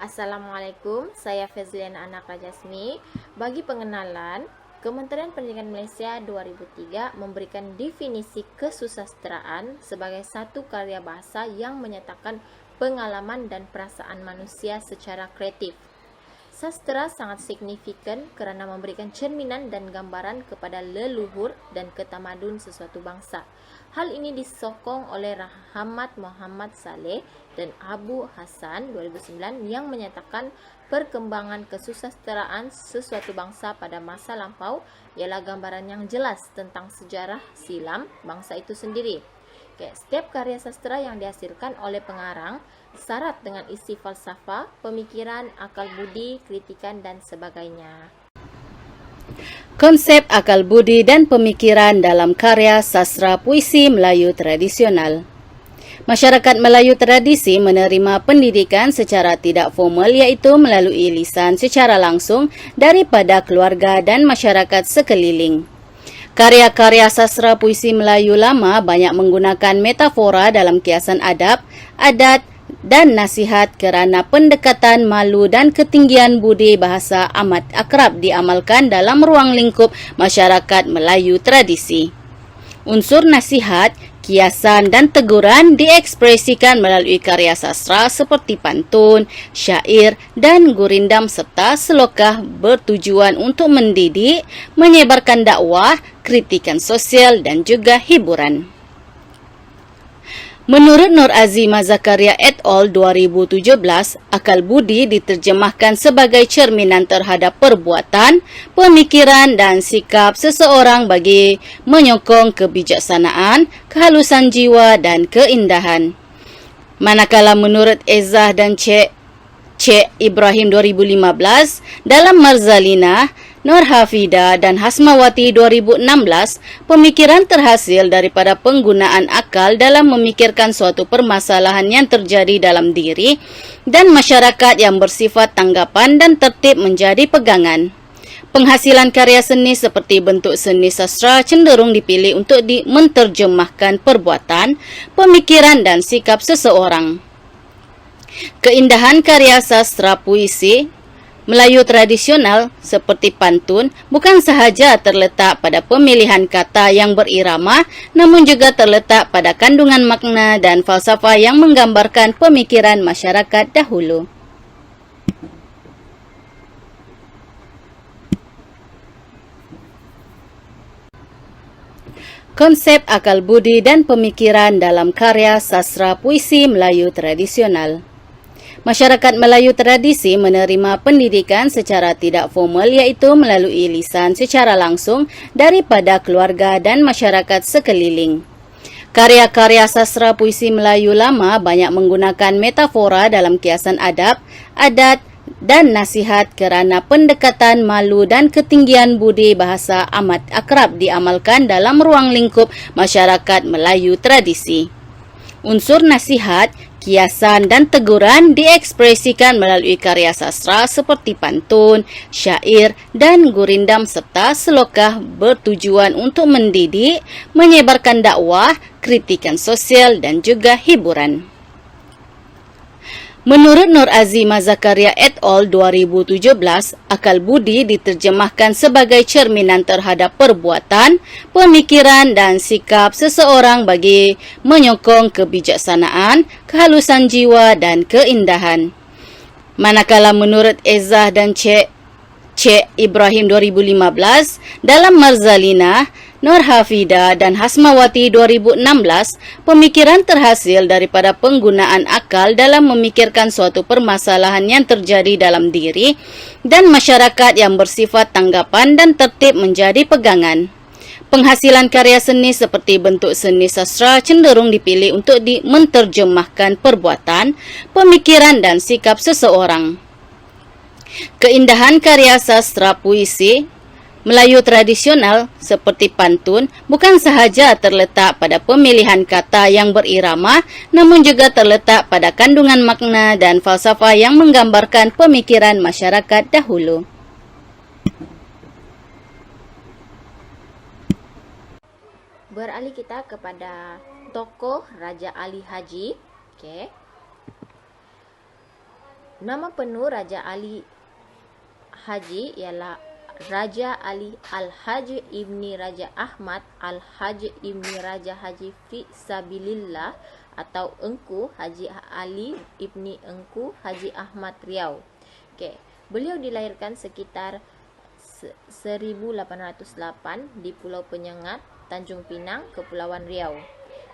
Assalamualaikum, saya Fezliana Anak Rajasmi. Bagi pengenalan, Kementerian Pendidikan Malaysia 2003 memberikan definisi kesusasteraan sebagai satu karya bahasa yang menyatakan pengalaman dan perasaan manusia secara kreatif. Sastera sangat signifikan kerana memberikan cerminan dan gambaran kepada leluhur dan ketamadun sesuatu bangsa. Hal ini disokong oleh Rahmat Muhammad Saleh dan Abu Hassan 2009 yang menyatakan perkembangan kesusasteraan sesuatu bangsa pada masa lampau ialah gambaran yang jelas tentang sejarah silam bangsa itu sendiri. Setiap karya sastera yang dihasilkan oleh pengarang syarat dengan isi falsafah, pemikiran, akal budi, kritikan dan sebagainya. Konsep akal budi dan pemikiran dalam karya sastra puisi Melayu tradisional. Masyarakat Melayu tradisi menerima pendidikan secara tidak formal iaitu melalui lisan secara langsung daripada keluarga dan masyarakat sekeliling. Karya-karya sastra puisi Melayu lama banyak menggunakan metafora dalam kiasan adab, adat dan nasihat kerana pendekatan malu dan ketinggian budi bahasa amat akrab diamalkan dalam ruang lingkup masyarakat Melayu tradisi. Unsur nasihat, kiasan dan teguran diekspresikan melalui karya sastra seperti pantun, syair dan gurindam serta selokah bertujuan untuk mendidik, menyebarkan dakwah, kritikan sosial dan juga hiburan. Menurut Nur Azimah Zakaria et al. 2017, akal budi diterjemahkan sebagai cerminan terhadap perbuatan, pemikiran dan sikap seseorang bagi menyokong kebijaksanaan, kehalusan jiwa dan keindahan. Manakala menurut Ezzah dan Cik Ibrahim 2015, dalam Marzalina, Nur Hafida dan Hasmawati 2016, pemikiran terhasil daripada penggunaan akal dalam memikirkan suatu permasalahan yang terjadi dalam diri dan masyarakat yang bersifat tanggapan dan tertib menjadi pegangan. Penghasilan karya seni seperti bentuk seni sastra cenderung dipilih untuk menterjemahkan perbuatan, pemikiran dan sikap seseorang. Keindahan karya sastra puisi Melayu tradisional seperti pantun bukan sahaja terletak pada pemilihan kata yang berirama, namun juga terletak pada kandungan makna dan falsafah yang menggambarkan pemikiran masyarakat dahulu. Konsep akal budi dan pemikiran dalam karya sastra puisi Melayu tradisional. Masyarakat Melayu tradisi menerima pendidikan secara tidak formal iaitu melalui lisan secara langsung daripada keluarga dan masyarakat sekeliling. Karya-karya sastra puisi Melayu lama banyak menggunakan metafora dalam kiasan adab, adat dan nasihat kerana pendekatan malu dan ketinggian budi bahasa amat akrab diamalkan dalam ruang lingkup masyarakat Melayu tradisi. Unsur nasihat, kiasan dan teguran diekspresikan melalui karya sastra seperti pantun, syair dan gurindam serta selokah bertujuan untuk mendidik, menyebarkan dakwah, kritikan sosial dan juga hiburan. Menurut Nur Azimah Zakaria et al. 2017, akal budi diterjemahkan sebagai cerminan terhadap perbuatan, pemikiran dan sikap seseorang bagi menyokong kebijaksanaan, kehalusan jiwa dan keindahan. Manakala menurut Ezzah dan Cik Ibrahim 2015, dalam Marzalina, Nur Hafida dan Hasmawati 2016, pemikiran terhasil daripada penggunaan akal dalam memikirkan suatu permasalahan yang terjadi dalam diri dan masyarakat yang bersifat tanggapan dan tertib menjadi pegangan. Penghasilan karya seni seperti bentuk seni sastra cenderung dipilih untuk menterjemahkan perbuatan, pemikiran dan sikap seseorang. Keindahan karya sastra puisi Melayu tradisional seperti pantun bukan sahaja terletak pada pemilihan kata yang berirama, namun juga terletak pada kandungan makna dan falsafah yang menggambarkan pemikiran masyarakat dahulu. Beralih kita kepada tokoh Raja Ali Haji. Nama penuh Raja Ali Haji ialah Raja Ali Al-Haj Ibni Raja Ahmad Al-Haj Ibni Raja Haji Fi Sabilillah atau Engku Haji Ali Ibni Engku Haji Ahmad Riau. Okey, beliau dilahirkan sekitar 1808 di Pulau Penyengat, Tanjung Pinang, Kepulauan Riau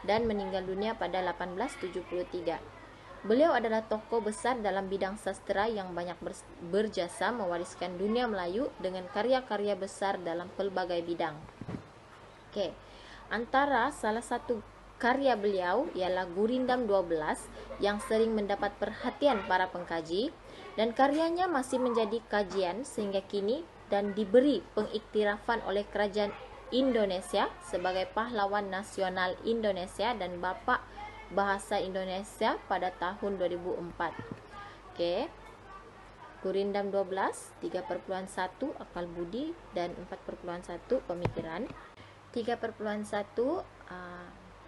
dan meninggal dunia pada 1873. Beliau adalah tokoh besar dalam bidang sastra yang banyak berjasa mewariskan dunia Melayu dengan karya-karya besar dalam pelbagai bidang. Okey, antara salah satu karya beliau ialah Gurindam 12 yang sering mendapat perhatian para pengkaji dan karyanya masih menjadi kajian sehingga kini dan diberi pengiktirafan oleh Kerajaan Indonesia sebagai pahlawan nasional Indonesia dan Bapa Bahasa Indonesia pada tahun 2004. Okey. Gurindam 12, 3.1 akal budi dan 4.1 pemikiran. 3.1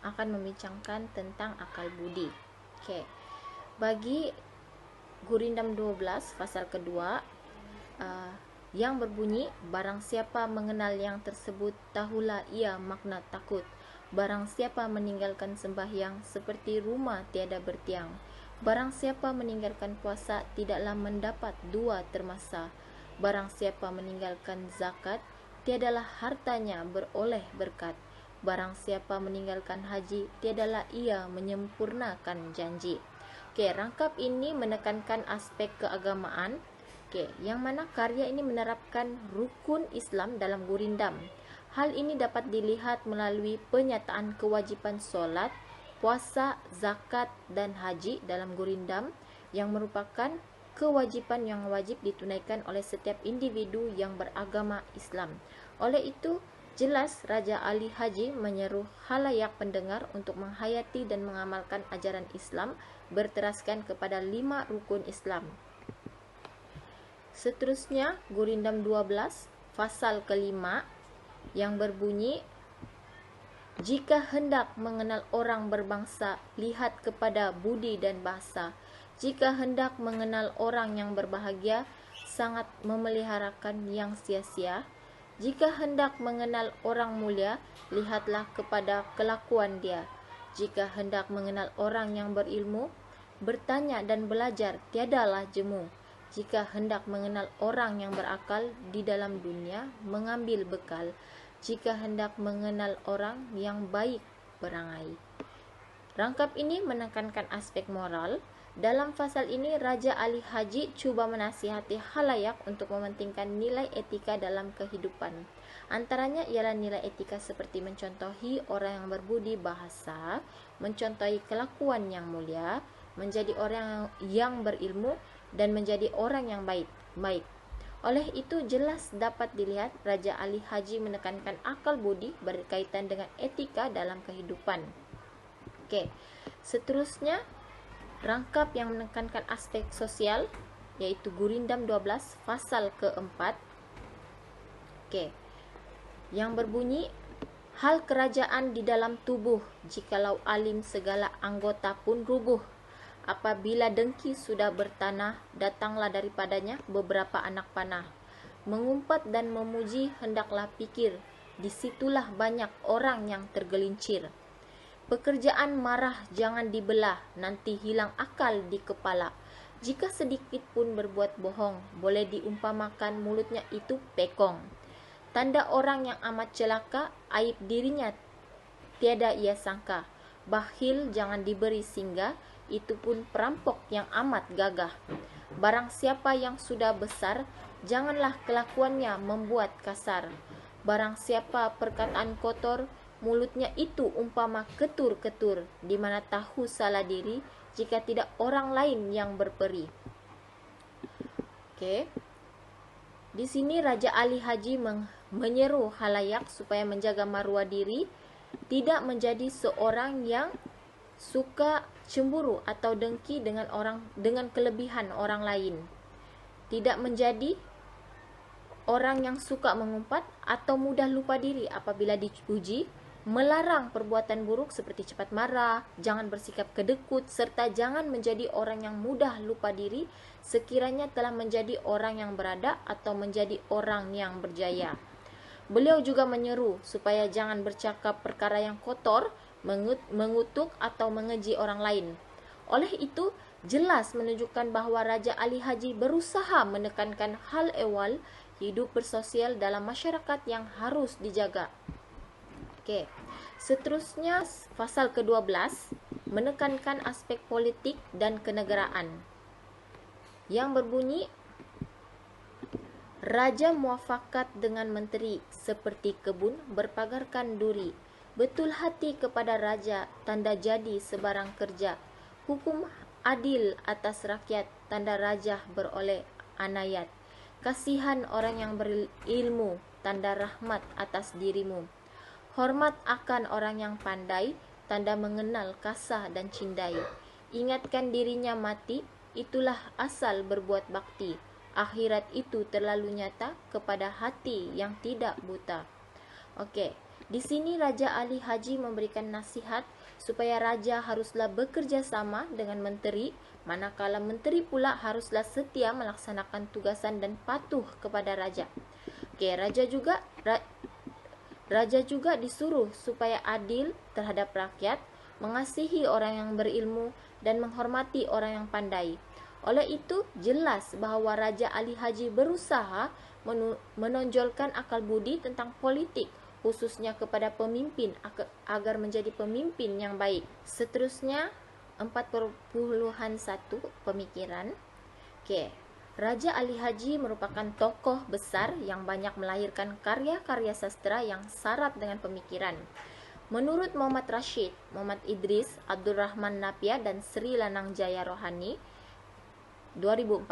akan membincangkan tentang akal budi. Okey. Bagi Gurindam 12 pasal kedua yang berbunyi, barang siapa mengenal yang tersebut tahulah ia makna takut. Barang siapa meninggalkan sembahyang seperti rumah tiada bertiang. Barang siapa meninggalkan puasa tidaklah mendapat dua termasa. Barang siapa meninggalkan zakat tiadalah hartanya beroleh berkat. Barang siapa meninggalkan haji tiadalah ia menyempurnakan janji. Okey, rangkap ini menekankan aspek keagamaan. Okey, yang mana karya ini menerapkan rukun Islam dalam Gurindam. Hal ini dapat dilihat melalui penyataan kewajipan solat, puasa, zakat dan haji dalam Gurindam yang merupakan kewajipan yang wajib ditunaikan oleh setiap individu yang beragama Islam. Oleh itu, jelas Raja Ali Haji menyeru khalayak pendengar untuk menghayati dan mengamalkan ajaran Islam berteraskan kepada 5 rukun Islam. Seterusnya, Gurindam 12, pasal kelima yang berbunyi, jika hendak mengenal orang berbangsa, lihat kepada budi dan bahasa. Jika hendak mengenal orang yang berbahagia, sangat memeliharakan yang sia-sia. Jika hendak mengenal orang mulia, lihatlah kepada kelakuan dia. Jika hendak mengenal orang yang berilmu, bertanya dan belajar, tiadalah jemu. Jika hendak mengenal orang yang berakal di dalam dunia, mengambil bekal. Jika hendak mengenal orang yang baik berangai. Rangkap ini menekankan aspek moral. Dalam pasal ini, Raja Ali Haji cuba menasihati khalayak untuk mementingkan nilai etika dalam kehidupan. Antaranya ialah nilai etika seperti mencontohi orang yang berbudi bahasa, mencontohi kelakuan yang mulia, menjadi orang yang berilmu, dan menjadi orang yang baik. Oleh itu, jelas dapat dilihat Raja Ali Haji menekankan akal budi berkaitan dengan etika dalam kehidupan. Okey, seterusnya rangkap yang menekankan aspek sosial yaitu Gurindam 12 pasal keempat. Okey, yang berbunyi, hal kerajaan di dalam tubuh, jikalau alim segala anggota pun rubuh. Apabila dengki sudah bertanah, datanglah daripadanya beberapa anak panah. Mengumpat dan memuji hendaklah pikir, disitulah banyak orang yang tergelincir. Pekerjaan marah jangan dibelah, nanti hilang akal di kepala. Jika sedikit pun berbuat bohong, boleh diumpamakan mulutnya itu pekong. Tanda orang yang amat celaka, aib dirinya tiada ia sangka. Bakhil jangan diberi singgah, itu pun perampok yang amat gagah. Barang siapa yang sudah besar, janganlah kelakuannya membuat kasar. Barang siapa perkataan kotor, mulutnya itu umpama ketur-ketur, di mana tahu salah diri, jika tidak orang lain yang berperi. Okey. Di sini Raja Ali Haji menyeru khalayak supaya menjaga maruah diri, tidak menjadi seorang yang suka cemburu atau dengki dengan kelebihan orang lain. Tidak menjadi orang yang suka mengumpat atau mudah lupa diri apabila dipuji, melarang perbuatan buruk seperti cepat marah, jangan bersikap kedekut, serta jangan menjadi orang yang mudah lupa diri sekiranya telah menjadi orang yang berada atau menjadi orang yang berjaya. Beliau juga menyeru supaya jangan bercakap perkara yang kotor, mengutuk atau mengeji orang lain. Oleh itu, jelas menunjukkan bahwa Raja Ali Haji berusaha menekankan hal ehwal hidup bersosial dalam masyarakat yang harus dijaga. Oke. Seterusnya pasal ke-12 menekankan aspek politik dan kenegaraan yang berbunyi, Raja muafakat dengan menteri seperti kebun berpagarkan duri, betul hati kepada raja, tanda jadi sebarang kerja, hukum adil atas rakyat, tanda raja beroleh anayat, kasihan orang yang berilmu, tanda rahmat atas dirimu, hormat akan orang yang pandai, tanda mengenal kasah dan cindai, ingatkan dirinya mati, itulah asal berbuat bakti, akhirat itu terlalu nyata kepada hati yang tidak buta. Oke, di sini Raja Ali Haji memberikan nasihat supaya raja haruslah bekerja sama dengan menteri, manakala menteri pula haruslah setia melaksanakan tugasan dan patuh kepada raja. Oke, Raja juga disuruh supaya adil terhadap rakyat, mengasihi orang yang berilmu, dan menghormati orang yang pandai. Oleh itu, jelas bahwa Raja Ali Haji berusaha menonjolkan akal budi tentang politik, khususnya kepada pemimpin agar menjadi pemimpin yang baik. Seterusnya, 4.1 pemikiran. Oke. Raja Ali Haji merupakan tokoh besar yang banyak melahirkan karya-karya sastra yang syarat dengan pemikiran. Menurut Muhammad Rashid, Muhammad Idris, Abdul Rahman Napia, dan Sri Lanang Jaya Rohani 2014,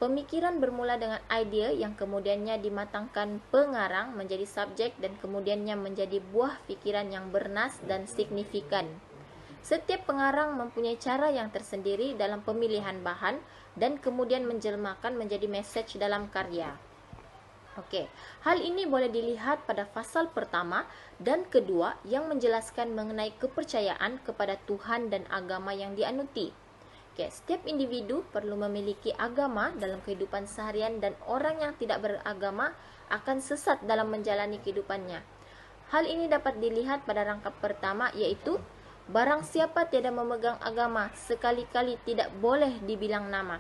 pemikiran bermula dengan ide yang kemudiannya dimatangkan pengarang menjadi subjek dan kemudiannya menjadi buah pikiran yang bernas dan signifikan. Setiap pengarang mempunyai cara yang tersendiri dalam pemilihan bahan dan kemudian menjelmakan menjadi message dalam karya. Oke, hal ini boleh dilihat pada pasal pertama dan kedua yang menjelaskan mengenai kepercayaan kepada Tuhan dan agama yang dianuti. Oke, setiap individu perlu memiliki agama dalam kehidupan seharian dan orang yang tidak beragama akan sesat dalam menjalani kehidupannya. Hal ini dapat dilihat pada rangkap pertama, yaitu barang siapa tidak memegang agama, sekali-kali tidak boleh dibilang nama.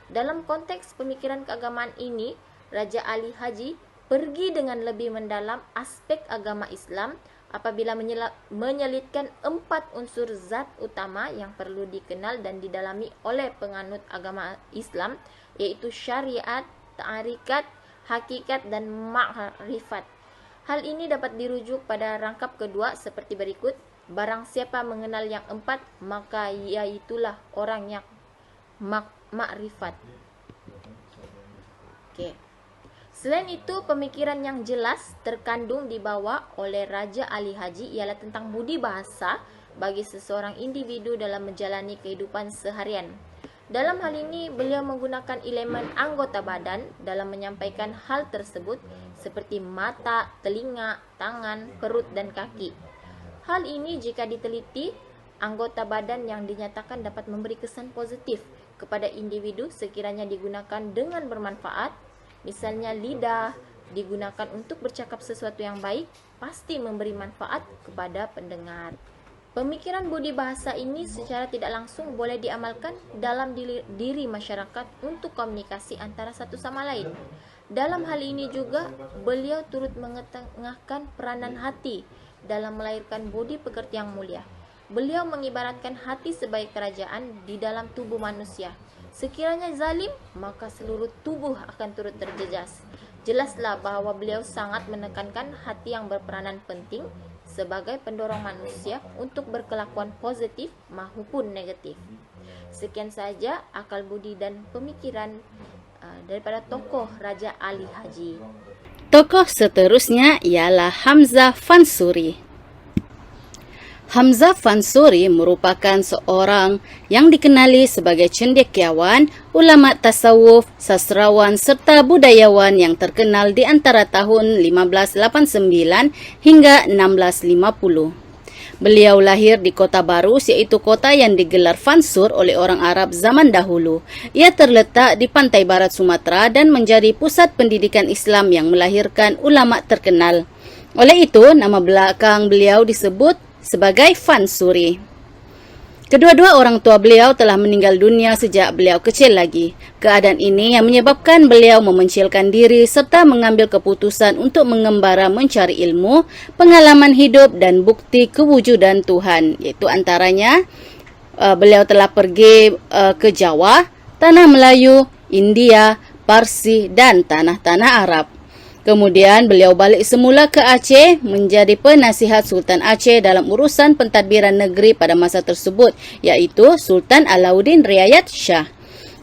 Dalam konteks pemikiran keagamaan ini, Raja Ali Haji pergi dengan lebih mendalam aspek agama Islam apabila menyelitkan 4 unsur zat utama yang perlu dikenal dan didalami oleh penganut agama Islam, yaitu syariat, ta'arikat, hakikat, dan ma'rifat. Hal ini dapat dirujuk pada rangkap kedua seperti berikut. Barang siapa mengenal yang 4, maka iaitulah orang yang makrifat. Oke. Selain itu, pemikiran yang jelas terkandung dibawa oleh Raja Ali Haji ialah tentang budi bahasa bagi seseorang individu dalam menjalani kehidupan seharian. Dalam hal ini, beliau menggunakan elemen anggota badan dalam menyampaikan hal tersebut seperti mata, telinga, tangan, perut, dan kaki. Hal ini jika diteliti, anggota badan yang dinyatakan dapat memberi kesan positif kepada individu sekiranya digunakan dengan bermanfaat. Misalnya lidah digunakan untuk bercakap sesuatu yang baik, pasti memberi manfaat kepada pendengar. Pemikiran budi bahasa ini secara tidak langsung boleh diamalkan dalam diri masyarakat untuk komunikasi antara satu sama lain. Dalam hal ini juga, beliau turut mengetengahkan peranan hati dalam melahirkan budi pekerti yang mulia. Beliau mengibaratkan hati sebagai kerajaan di dalam tubuh manusia. Sekiranya zalim, maka seluruh tubuh akan turut terjejas. Jelaslah bahwa beliau sangat menekankan hati yang berperanan penting sebagai pendorong manusia untuk berkelakuan positif maupun negatif. Sekian saja akal budi dan pemikiran daripada tokoh Raja Ali Haji. Tokoh seterusnya ialah Hamzah Fansuri. Hamzah Fansuri merupakan seorang yang dikenali sebagai cendekiawan, ulama tasawuf, sastrawan serta budayawan yang terkenal di antara tahun 1589 hingga 1650. Beliau lahir di Kota Barus, iaitu kota yang digelar Fansur oleh orang Arab zaman dahulu. Ia terletak di pantai barat Sumatera dan menjadi pusat pendidikan Islam yang melahirkan ulama terkenal. Oleh itu, nama belakang beliau disebut sebagai Fansuri. Kedua-dua orang tua beliau telah meninggal dunia sejak beliau kecil lagi. Keadaan ini yang menyebabkan beliau memencilkan diri serta mengambil keputusan untuk mengembara mencari ilmu, pengalaman hidup dan bukti kewujudan Tuhan. Iaitu antaranya beliau telah pergi ke Jawa, Tanah Melayu, India, Parsi dan tanah-tanah Arab. Kemudian beliau balik semula ke Aceh menjadi penasihat Sultan Aceh dalam urusan pentadbiran negeri pada masa tersebut, iaitu Sultan Alauddin Riayat Shah.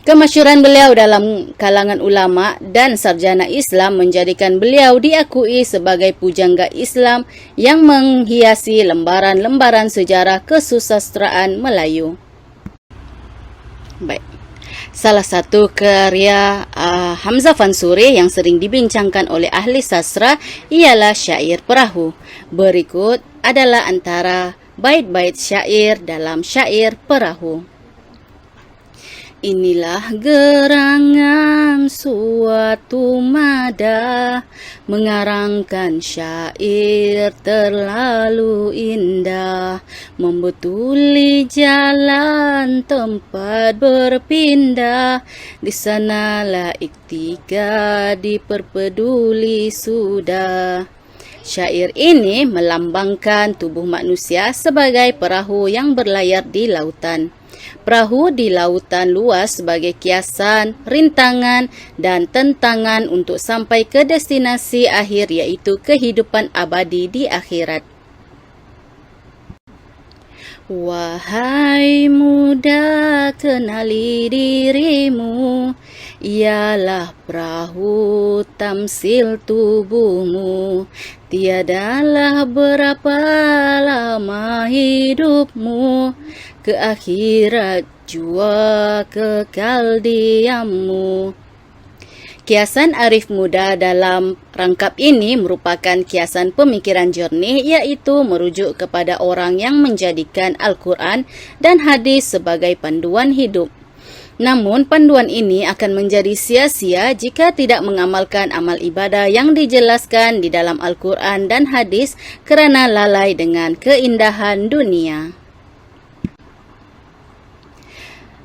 Kemasyhuran beliau dalam kalangan ulama dan sarjana Islam menjadikan beliau diakui sebagai pujangga Islam yang menghiasi lembaran-lembaran sejarah kesusastraan Melayu. Baik. Salah satu karya Hamzah Fansuri yang sering dibincangkan oleh ahli sastra ialah syair perahu. Berikut adalah antara bait-bait syair dalam syair perahu. Inilah gerangan suatu mada, mengarangkan syair terlalu indah, membetuli jalan tempat berpindah, di sanalah iktiga diperpeduli sudah. Syair ini melambangkan tubuh manusia sebagai perahu yang berlayar di lautan. Perahu di lautan luas sebagai kiasan, rintangan dan tentangan untuk sampai ke destinasi akhir, iaitu kehidupan abadi di akhirat. Wahai muda, kenali dirimu, ialah perahu tamsil tubuhmu. Tiadalah berapa lama hidupmu, ke akhirat jua kekal diammu. Kiasan Arif Muda dalam rangkap ini merupakan kiasan pemikiran jernih, iaitu merujuk kepada orang yang menjadikan Al-Quran dan hadis sebagai panduan hidup. Namun, panduan ini akan menjadi sia-sia jika tidak mengamalkan amal ibadah yang dijelaskan di dalam Al-Quran dan hadis kerana lalai dengan keindahan dunia.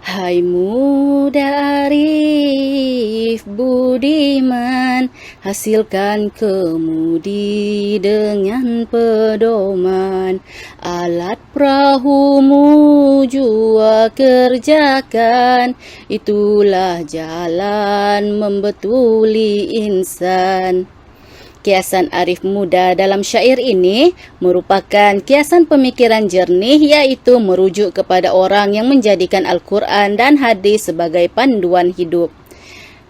Hai muda arif budiman, hasilkan kemudi dengan pedoman. Alat perahumu jua kerjakan, itulah jalan membetuli insan. Kiasan Arif Muda dalam syair ini merupakan kiasan pemikiran jernih, iaitu merujuk kepada orang yang menjadikan Al-Quran dan hadis sebagai panduan hidup.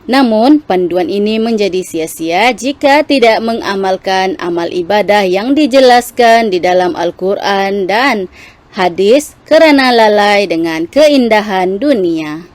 Namun, panduan ini menjadi sia-sia jika tidak mengamalkan amal ibadah yang dijelaskan di dalam Al-Quran dan hadis kerana lalai dengan keindahan dunia.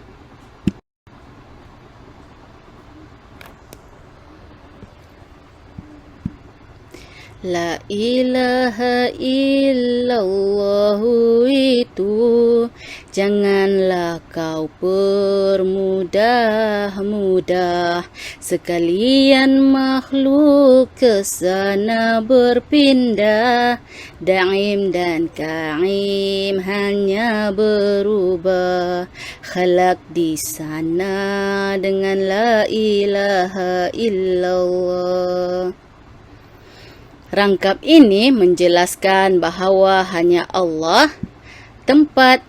La ilaha illallah itu janganlah kau permudah-mudah, sekalian makhluk ke sana berpindah, daim dan kaim hanya berubah, khalaq di sana dengan la ilaha illallah. Rangkap ini menjelaskan bahawa hanya Allah tempat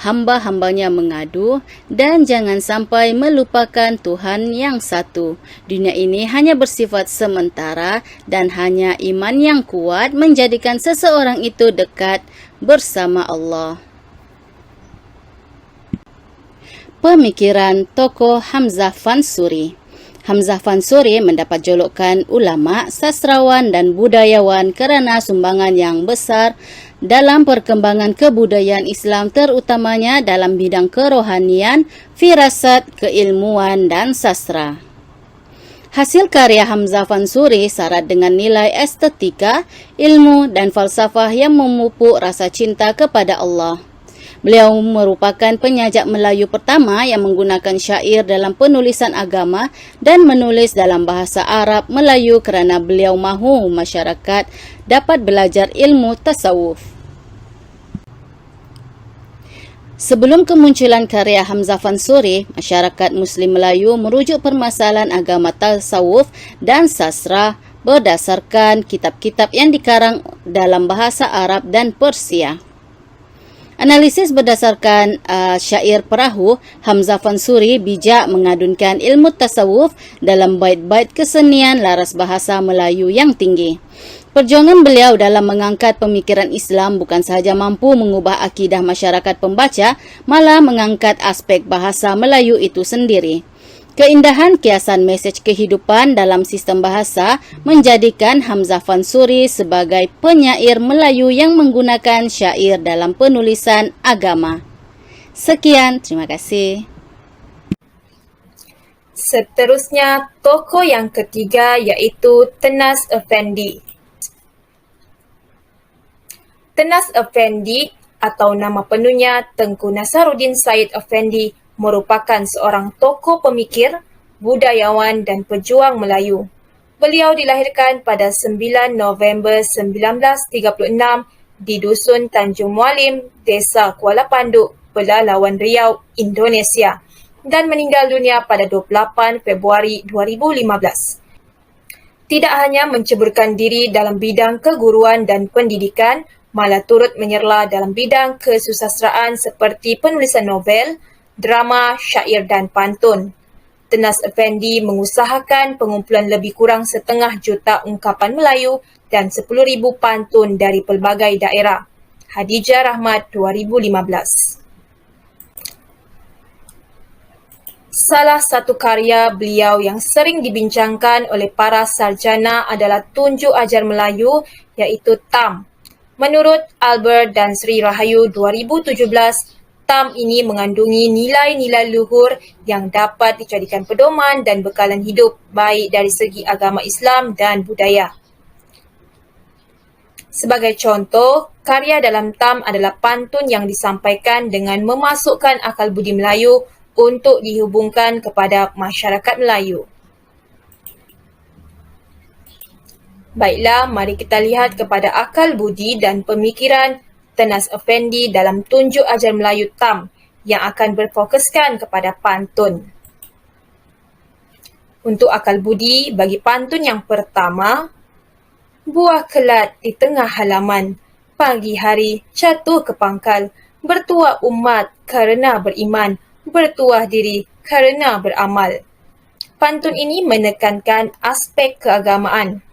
hamba-hambanya mengadu dan jangan sampai melupakan Tuhan yang satu. Dunia ini hanya bersifat sementara dan hanya iman yang kuat menjadikan seseorang itu dekat bersama Allah. Pemikiran tokoh Hamzah Fansuri. Hamzah Fansuri mendapat julukan ulama, sastrawan dan budayawan kerana sumbangan yang besar dalam perkembangan kebudayaan Islam terutamanya dalam bidang kerohanian, firasat, keilmuan dan sastra. Hasil karya Hamzah Fansuri syarat dengan nilai estetika, ilmu dan falsafah yang memupuk rasa cinta kepada Allah. Beliau merupakan penyajak Melayu pertama yang menggunakan syair dalam penulisan agama dan menulis dalam bahasa Arab Melayu kerana beliau mahu masyarakat dapat belajar ilmu tasawuf. Sebelum kemunculan karya Hamzah Fansuri, masyarakat Muslim Melayu merujuk permasalahan agama tasawuf dan sastra berdasarkan kitab-kitab yang dikarang dalam bahasa Arab dan Persia. Analisis berdasarkan syair perahu, Hamzah Fansuri bijak mengadunkan ilmu tasawuf dalam bait-bait kesenian laras bahasa Melayu yang tinggi. Perjuangan beliau dalam mengangkat pemikiran Islam bukan sahaja mampu mengubah akidah masyarakat pembaca, malah mengangkat aspek bahasa Melayu itu sendiri. Keindahan kiasan mesej kehidupan dalam sistem bahasa menjadikan Hamzah Fansuri sebagai penyair Melayu yang menggunakan syair dalam penulisan agama. Sekian, terima kasih. Seterusnya, tokoh yang ketiga iaitu Tenas Effendi. Tenas Effendi atau nama penuhnya Tengku Nasaruddin Said Effendi merupakan seorang tokoh pemikir, budayawan dan pejuang Melayu. Beliau dilahirkan pada 9 November 1936 di Dusun Tanjung Mualim, Desa Kuala Panduk, Pelalawan Riau, Indonesia dan meninggal dunia pada 28 Februari 2015. Tidak hanya menceburkan diri dalam bidang keguruan dan pendidikan, malah turut menyerlah dalam bidang kesusastraan seperti penulisan novel, drama, syair dan pantun. Tenas Effendi mengusahakan pengumpulan lebih kurang 1/2 juta ungkapan Melayu dan 10,000 pantun dari pelbagai daerah. Hadijah Rahmat 2015. Salah satu karya beliau yang sering dibincangkan oleh para sarjana adalah Tunjuk Ajar Melayu iaitu TAM. Menurut Albert dan Sri Rahayu 2017, TAM ini mengandungi nilai-nilai luhur yang dapat dijadikan pedoman dan bekalan hidup baik dari segi agama Islam dan budaya. Sebagai contoh, karya dalam TAM adalah pantun yang disampaikan dengan memasukkan akal budi Melayu untuk dihubungkan kepada masyarakat Melayu. Baiklah, mari kita lihat kepada akal budi dan pemikiran Tenas Effendi dalam Tunjuk Ajar Melayu TAM yang akan berfokuskan kepada pantun. Untuk akal budi, bagi pantun yang pertama, buah kelat di tengah halaman, pagi hari jatuh ke pangkal, bertuah umat kerana beriman, bertuah diri kerana beramal. Pantun ini menekankan aspek keagamaan.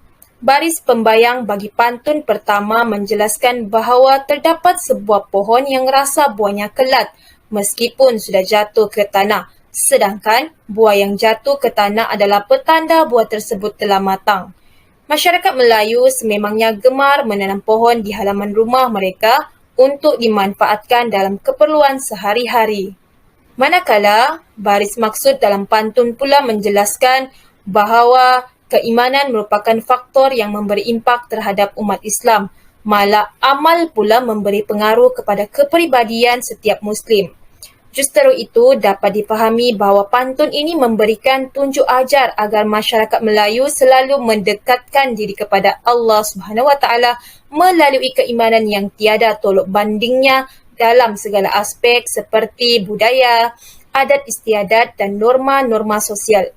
Baris pembayang bagi pantun pertama menjelaskan bahawa terdapat sebuah pohon yang rasa buahnya kelat meskipun sudah jatuh ke tanah, sedangkan buah yang jatuh ke tanah adalah petanda buah tersebut telah matang. Masyarakat Melayu sememangnya gemar menanam pohon di halaman rumah mereka untuk dimanfaatkan dalam keperluan sehari-hari. Manakala, baris maksud dalam pantun pula menjelaskan bahawa keimanan merupakan faktor yang memberi impak terhadap umat Islam, malah amal pula memberi pengaruh kepada kepribadian setiap Muslim. Justru itu dapat dipahami bahawa pantun ini memberikan tunjuk ajar agar masyarakat Melayu selalu mendekatkan diri kepada Allah SWT melalui keimanan yang tiada tolok bandingnya dalam segala aspek seperti budaya, adat istiadat dan norma-norma sosial.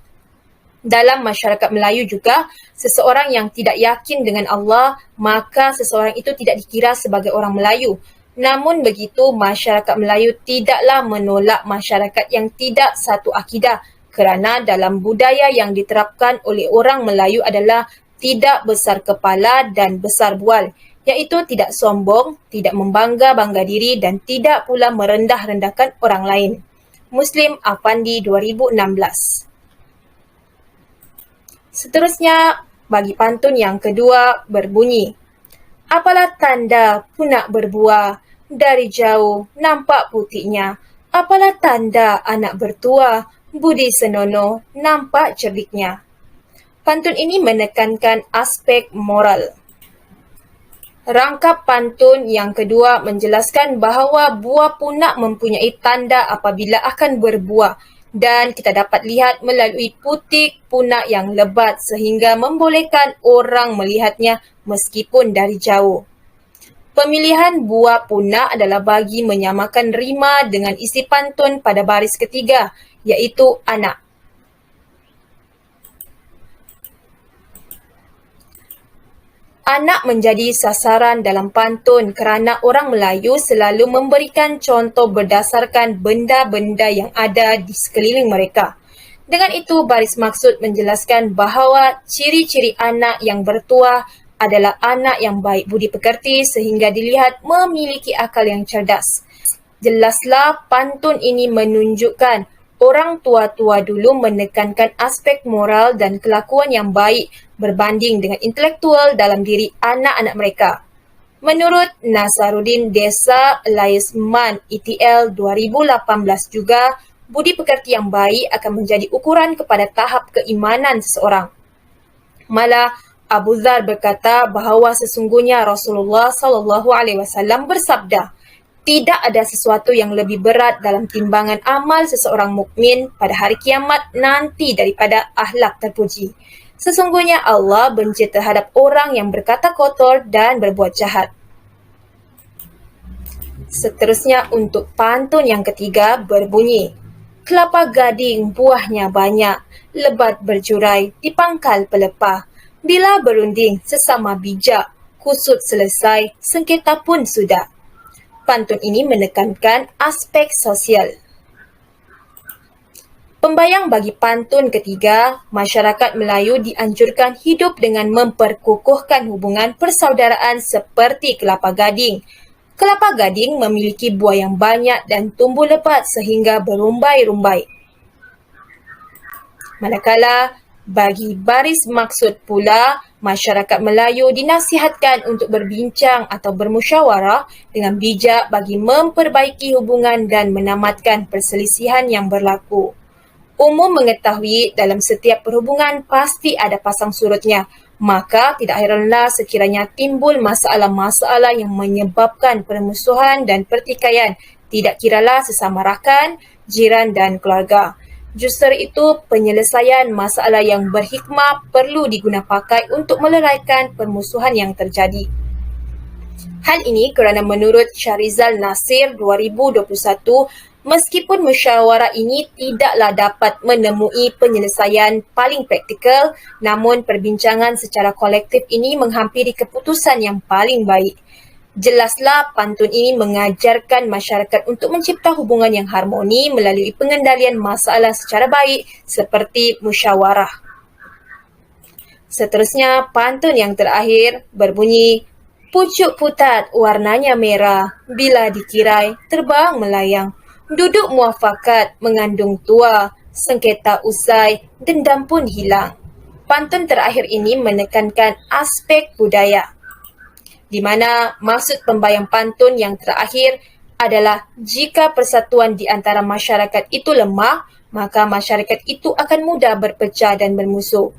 Dalam masyarakat Melayu juga, seseorang yang tidak yakin dengan Allah, maka seseorang itu tidak dikira sebagai orang Melayu. Namun begitu, masyarakat Melayu tidaklah menolak masyarakat yang tidak satu akidah kerana dalam budaya yang diterapkan oleh orang Melayu adalah tidak besar kepala dan besar bual, iaitu tidak sombong, tidak membangga-bangga diri dan tidak pula merendah-rendahkan orang lain. Muslim Afandi 2016. Seterusnya, bagi pantun yang kedua berbunyi, Apalah tanda punak berbuah, dari jauh nampak putihnya. Apalah tanda anak bertuah, budi senonoh nampak cerdiknya. Pantun ini menekankan aspek moral. Rangkap pantun yang kedua menjelaskan bahawa buah punak mempunyai tanda apabila akan berbuah dan kita dapat lihat melalui putik punak yang lebat sehingga membolehkan orang melihatnya meskipun dari jauh. Pemilihan buah punak adalah bagi menyamakan rima dengan isi pantun pada baris ketiga, iaitu anak. Anak menjadi sasaran dalam pantun kerana orang Melayu selalu memberikan contoh berdasarkan benda-benda yang ada di sekeliling mereka. Dengan itu, baris maksud menjelaskan bahawa ciri-ciri anak yang bertuah adalah anak yang baik budi pekerti sehingga dilihat memiliki akal yang cerdas. Jelaslah pantun ini menunjukkan orang tua-tua dulu menekankan aspek moral dan kelakuan yang baik berbanding dengan intelektual dalam diri anak-anak mereka. Menurut Nasaruddin Desa Laisman ETL 2018 juga, budi pekerti yang baik akan menjadi ukuran kepada tahap keimanan seseorang. Malah Abu Dzar berkata bahawa sesungguhnya Rasulullah SAW bersabda, tidak ada sesuatu yang lebih berat dalam timbangan amal seseorang mukmin pada hari kiamat nanti daripada akhlak terpuji. Sesungguhnya Allah benci terhadap orang yang berkata kotor dan berbuat jahat. Seterusnya untuk pantun yang ketiga berbunyi, kelapa gading buahnya banyak, lebat berjurai di pangkal pelepah. Bila berunding sesama bijak, kusut selesai, sengketa pun sudah. Pantun ini menekankan aspek sosial. Pembayang bagi pantun ketiga, masyarakat Melayu dianjurkan hidup dengan memperkukuhkan hubungan persaudaraan seperti kelapa gading. Kelapa gading memiliki buah yang banyak dan tumbuh lebat sehingga berumbai-rumbai. Manakala bagi baris maksud pula, masyarakat Melayu dinasihatkan untuk berbincang atau bermusyawarah dengan bijak bagi memperbaiki hubungan dan menamatkan perselisihan yang berlaku. Umum mengetahui dalam setiap perhubungan pasti ada pasang surutnya, maka tidak heranlah sekiranya timbul masalah-masalah yang menyebabkan permusuhan dan pertikaian, tidak kiralah sesama rakan, jiran dan keluarga. Justru itu, penyelesaian masalah yang berhikmah perlu digunapakai untuk meleraikan permusuhan yang terjadi. Hal ini kerana menurut Syarizal Nasir 2021, meskipun musyawarah ini tidaklah dapat menemui penyelesaian paling praktikal, namun perbincangan secara kolektif ini menghampiri keputusan yang paling baik. Jelaslah pantun ini mengajarkan masyarakat untuk mencipta hubungan yang harmoni melalui pengendalian masalah secara baik seperti musyawarah. Seterusnya, pantun yang terakhir berbunyi, pucuk putat warnanya merah, bila dikirai terbang melayang. Duduk muafakat mengandung tua, sengketa usai, dendam pun hilang. Pantun terakhir ini menekankan aspek budaya, di mana maksud pembayang pantun yang terakhir adalah jika persatuan di antara masyarakat itu lemah, maka masyarakat itu akan mudah berpecah dan bermusuh.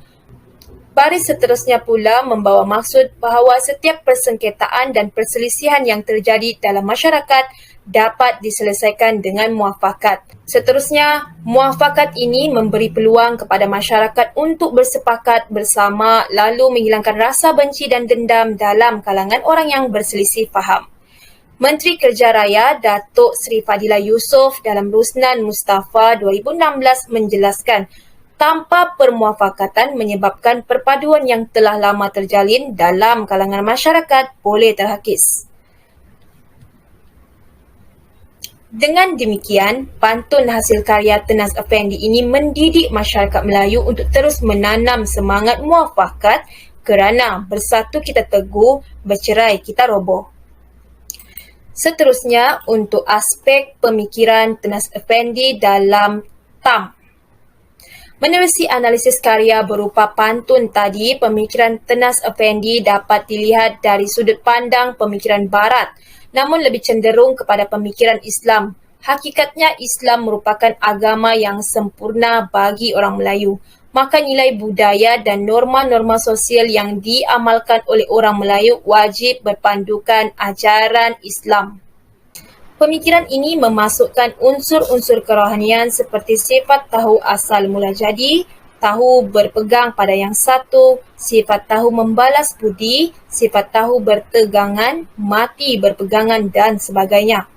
Baris seterusnya pula membawa maksud bahawa setiap persengketaan dan perselisihan yang terjadi dalam masyarakat dapat diselesaikan dengan muafakat. Seterusnya, muafakat ini memberi peluang kepada masyarakat untuk bersepakat bersama lalu menghilangkan rasa benci dan dendam dalam kalangan orang yang berselisih faham. Menteri Kerja Raya Datuk Seri Fadilah Yusof dalam Rusnan Mustafa 2016 menjelaskan tanpa permuafakatan menyebabkan perpaduan yang telah lama terjalin dalam kalangan masyarakat boleh terhakis. Dengan demikian, pantun hasil karya Tenas Effendi ini mendidik masyarakat Melayu untuk terus menanam semangat muafakat kerana bersatu kita teguh, bercerai kita roboh. Seterusnya, untuk aspek pemikiran Tenas Effendi dalam TAM. Menerusi analisis karya berupa pantun tadi, pemikiran Tenas Effendi dapat dilihat dari sudut pandang pemikiran Barat, namun lebih cenderung kepada pemikiran Islam. Hakikatnya Islam merupakan agama yang sempurna bagi orang Melayu. Maka nilai budaya dan norma-norma sosial yang diamalkan oleh orang Melayu wajib berpandukan ajaran Islam. Pemikiran ini memasukkan unsur-unsur kerohanian seperti sifat tahu asal mula jadi, tahu berpegang pada yang satu, sifat tahu membalas budi, sifat tahu bertegangan, mati berpegangan dan sebagainya.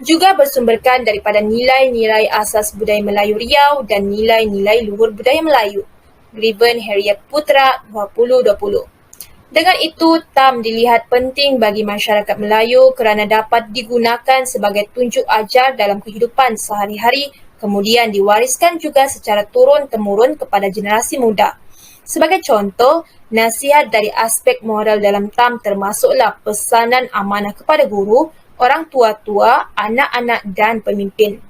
Juga bersumberkan daripada nilai-nilai asas budaya Melayu Riau dan nilai-nilai luhur budaya Melayu. Griven Harriet Putra 2020. Dengan itu, TAM dilihat penting bagi masyarakat Melayu kerana dapat digunakan sebagai tunjuk ajar dalam kehidupan sehari-hari, kemudian diwariskan juga secara turun-temurun kepada generasi muda. Sebagai contoh, nasihat dari aspek moral dalam TAM termasuklah pesanan amanah kepada guru, orang tua-tua, anak-anak dan pemimpin.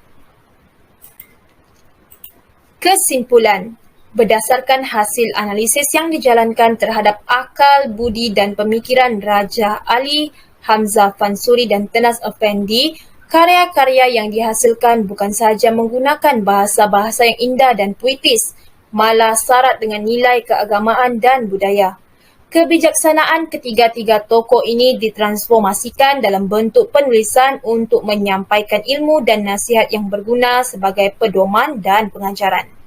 Kesimpulan. Berdasarkan hasil analisis yang dijalankan terhadap akal, budi dan pemikiran Raja Ali, Hamzah Fansuri dan Tenas Effendi, karya-karya yang dihasilkan bukan sahaja menggunakan bahasa-bahasa yang indah dan puitis, malah syarat dengan nilai keagamaan dan budaya. Kebijaksanaan ketiga-tiga tokoh ini ditransformasikan dalam bentuk penulisan untuk menyampaikan ilmu dan nasihat yang berguna sebagai pedoman dan pengajaran.